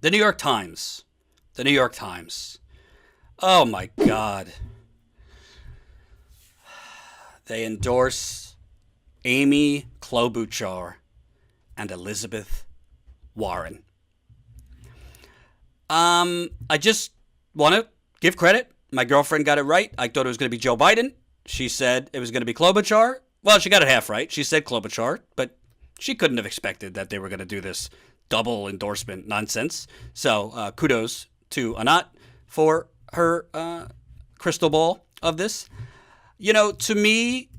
The New York Times. The New York Times. Oh my God. They endorse Amy Klobuchar and Elizabeth Warren. I just want to give credit. My girlfriend got it right. I thought it was going to be Joe Biden. She said it was going to be Klobuchar. Well, she got it half right. She said Klobuchar, but she couldn't have expected that they were going to do this double endorsement nonsense. So kudos to Anat for her crystal ball of this. You know, to me,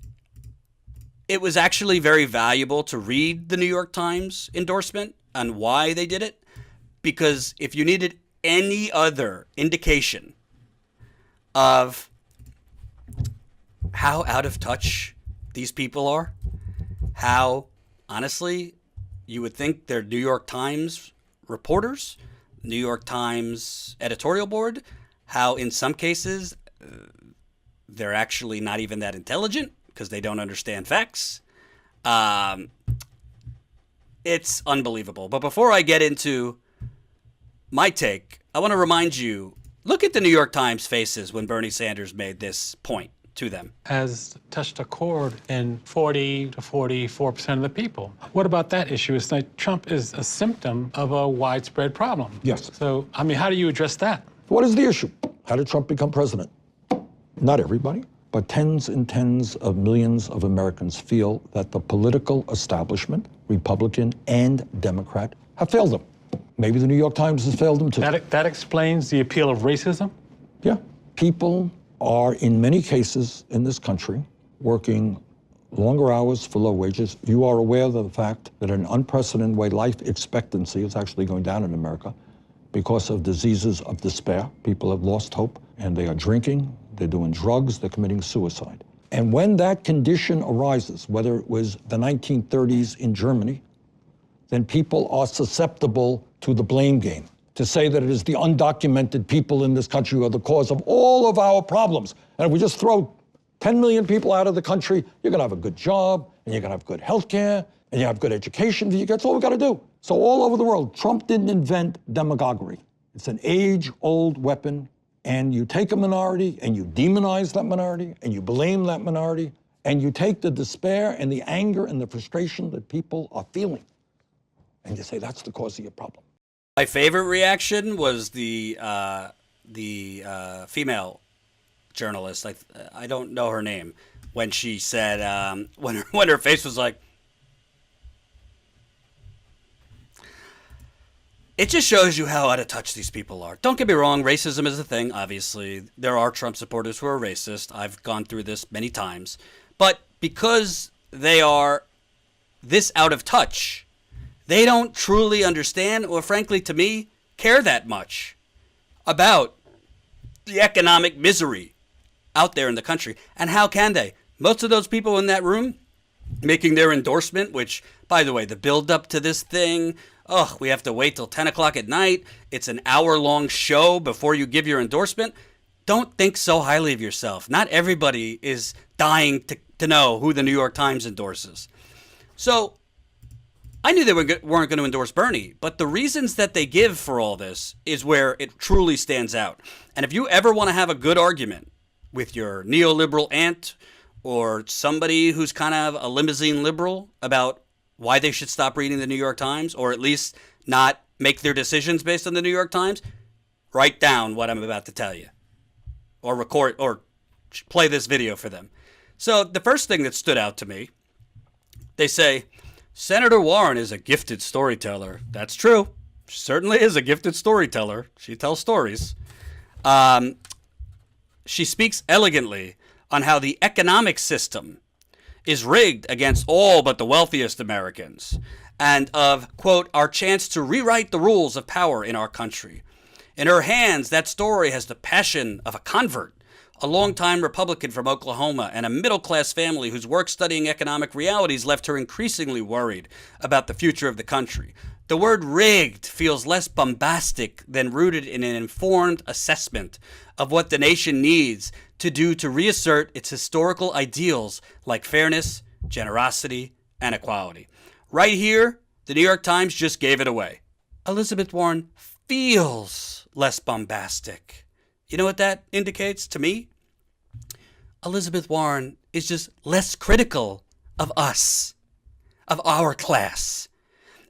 it was actually very valuable to read the New York Times endorsement and why they did it. Because if you needed any other indication of how out of touch these people are, how, honestly, you would think they're New York Times reporters, New York Times editorial board, how in some cases they're actually not even that intelligent because they don't understand facts. It's unbelievable. But before I get into my take, I want to remind you, look at the New York Times faces when Bernie Sanders made this point to them. Has touched a chord in 40 to 44% of the people. What about that issue? It's like Trump is a symptom of a widespread problem. Yes. So, I mean, how do you address that? What is the issue? How did Trump become president? Not everybody, but tens and tens of millions of Americans feel that the political establishment, Republican and Democrat, have failed them. Maybe the New York Times has failed them too. That explains the appeal of racism? Yeah. People are, in many cases in this country, working longer hours for low wages. You are aware of the fact that in an unprecedented way, life expectancy is actually going down in America because of diseases of despair. People have lost hope, and they are drinking, they're doing drugs, they're committing suicide. And when that condition arises, whether it was the 1930s in Germany, then people are susceptible to the blame game, to say that it is the undocumented people in this country who are the cause of all of our problems. And if we just throw 10 million people out of the country, you're gonna have a good job, and you're gonna have good health care, and you have good education. That's all we gotta do. So all over the world, Trump didn't invent demagoguery. It's an age-old weapon, and you take a minority, and you demonize that minority, and you blame that minority, and you take the despair and the anger and the frustration that people are feeling, and you say, that's the cause of your problem. My favorite reaction was the female journalist. I don't know her name, when she said when her face was like. It just shows you how out of touch these people are. Don't get me wrong, racism is a thing. Obviously, there are Trump supporters who are racist. I've gone through this many times, but because they are this out of touch, they don't truly understand, or frankly to me, care that much about the economic misery out there in the country. And how can they? Most of those people in that room making their endorsement, which, by the way, the build up to this thing, we have to wait till 10 o'clock at night. It's an hour-long show before you give your endorsement. Don't think so highly of yourself. Not everybody is dying to know who the New York Times endorses. So I knew they weren't going to endorse Bernie, but the reasons that they give for all this is where it truly stands out. And if you ever want to have a good argument with your neoliberal aunt or somebody who's kind of a limousine liberal about why they should stop reading the New York Times, or at least not make their decisions based on the New York Times, write down what I'm about to tell you, or record or play this video for them. So the first thing that stood out to me, they say, Senator Warren is a gifted storyteller. That's true. She certainly is a gifted storyteller. She tells stories. She speaks elegantly on how the economic system is rigged against all but the wealthiest Americans, and of, quote, our chance to rewrite the rules of power in our country. In her hands, that story has the passion of a convert, a longtime Republican from Oklahoma, and a middle-class family whose work studying economic realities left her increasingly worried about the future of the country. The word rigged feels less bombastic than rooted in an informed assessment of what the nation needs to do to reassert its historical ideals like fairness, generosity, and equality. Right here, the New York Times just gave it away. Elizabeth Warren feels less bombastic. You know what that indicates to me? Elizabeth Warren is just less critical of us, of our class.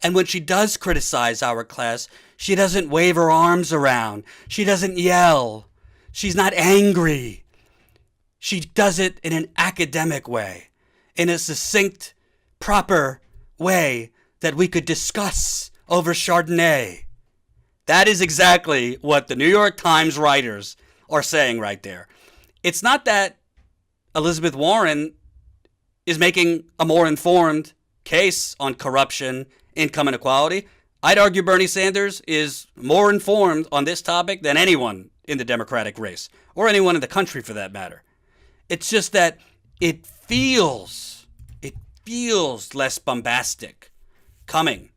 And when she does criticize our class, she doesn't wave her arms around. She doesn't yell. She's not angry. She does it in an academic way, in a succinct, proper way that we could discuss over Chardonnay. That is exactly what the New York Times writers are saying right there. It's not that Elizabeth Warren is making a more informed case on corruption, income inequality. I'd argue Bernie Sanders is more informed on this topic than anyone in the Democratic race, or anyone in the country for that matter. It's just that it feels less bombastic coming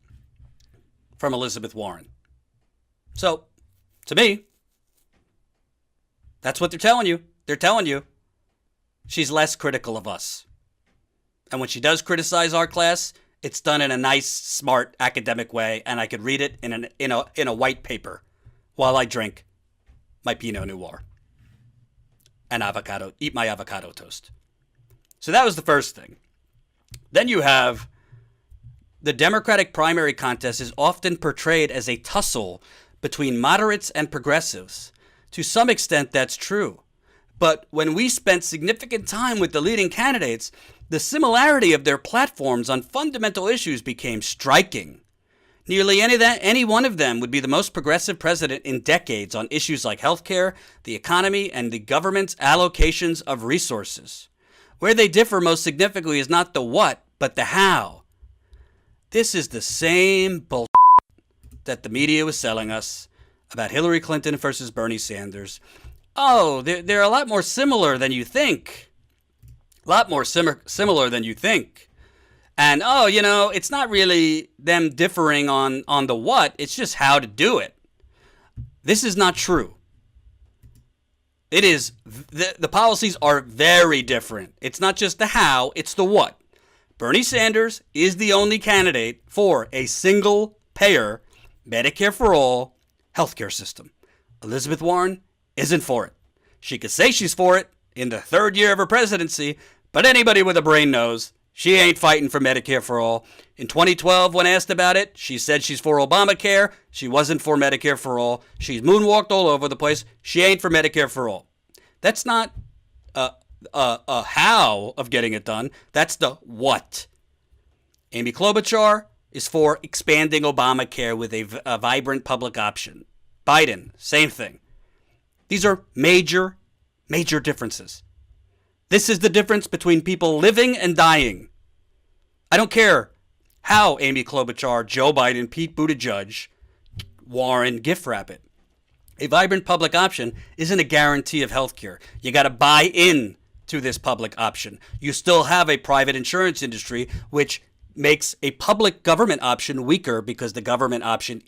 from Elizabeth Warren. So, to me, that's what they're telling you. They're telling you she's less critical of us. And when she does criticize our class, it's done in a nice, smart, academic way, and I could read it in a white paper while I drink my Pinot Noir and eat my avocado toast. So that was the first thing. Then you have the Democratic primary contest is often portrayed as a tussle between moderates and progressives. To some extent, that's true. But when we spent significant time with the leading candidates, the similarity of their platforms on fundamental issues became striking. Nearly any one of them would be the most progressive president in decades on issues like healthcare, the economy, and the government's allocations of resources. Where they differ most significantly is not the what, but the how. This is the same bullshit that the media was selling us about Hillary Clinton versus Bernie Sanders. Oh, they're a lot more similar than you think. A lot more similar than you think. And, it's not really them differing on the what, it's just how to do it. This is not true. It is, the policies are very different. It's not just the how, it's the what. Bernie Sanders is the only candidate for a single-payer, Medicare for all healthcare system. Elizabeth Warren isn't for it. She could say she's for it in the third year of her presidency, but anybody with a brain knows she ain't fighting for Medicare for all. In 2012, when asked about it, she said she's for Obamacare. She wasn't for Medicare for all. She's moonwalked all over the place. She ain't for Medicare for all. That's not a how of getting it done. That's the what. Amy Klobuchar is for expanding Obamacare with a vibrant public option. Biden, same thing. These are major, major differences. This is the difference between people living and dying. I don't care how Amy Klobuchar, Joe Biden, Pete Buttigieg, Warren gift wrap it. A vibrant public option isn't a guarantee of health care. You got to buy in to this public option. You still have a private insurance industry, which makes a public government option weaker because the government option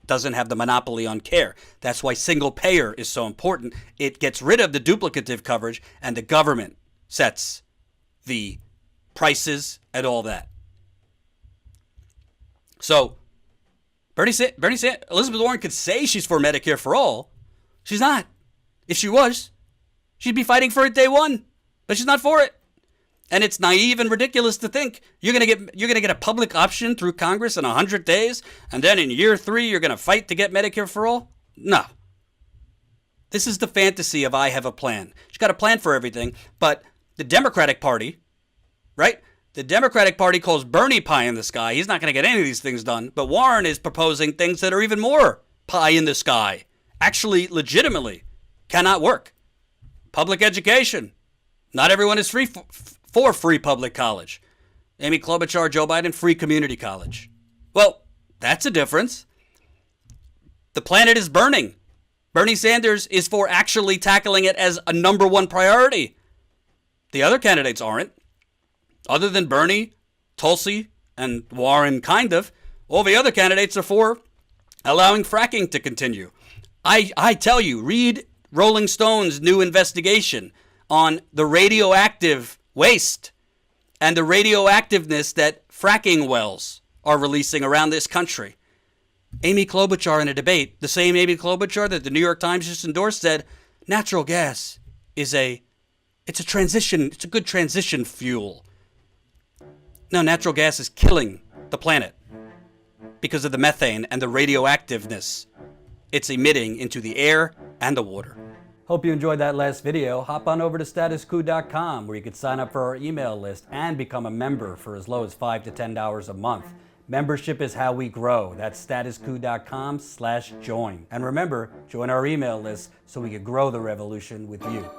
doesn't have the monopoly on care. That's why single payer is so important. It gets rid of the duplicative coverage, and the government sets the prices and all that. So Elizabeth Warren could say she's for Medicare for all. She's not. If she was, she'd be fighting for it day one, but she's not for it. And it's naive and ridiculous to think you're gonna get a public option through Congress in 100 days, and then in year 3 you're gonna fight to get Medicare for all. No. This is the fantasy of I have a plan. She's got a plan for everything, but the Democratic Party, right? The Democratic Party calls Bernie pie in the sky. He's not going to get any of these things done. But Warren is proposing things that are even more pie in the sky. Actually, legitimately, cannot work. Public education. Not everyone is free for free public college. Amy Klobuchar, Joe Biden, free community college. Well, that's a difference. The planet is burning. Bernie Sanders is for actually tackling it as a number one priority. The other candidates aren't. Other than Bernie, Tulsi, and Warren, kind of, all the other candidates are for allowing fracking to continue. I tell you, read Rolling Stone's new investigation on the radioactive waste and the radioactiveness that fracking wells are releasing around this country. Amy Klobuchar in a debate, the same Amy Klobuchar that the New York Times just endorsed, said natural gas is it's a good transition fuel. No, natural gas is killing the planet because of the methane and the radioactiveness it's emitting into the air and the water. Hope you enjoyed that last video. Hop on over to statuscoup.com where you can sign up for our email list and become a member for as low as $5 to $10 a month. Membership is how we grow. That's statuscoup.com/join. And remember, join our email list so we can grow the revolution with you.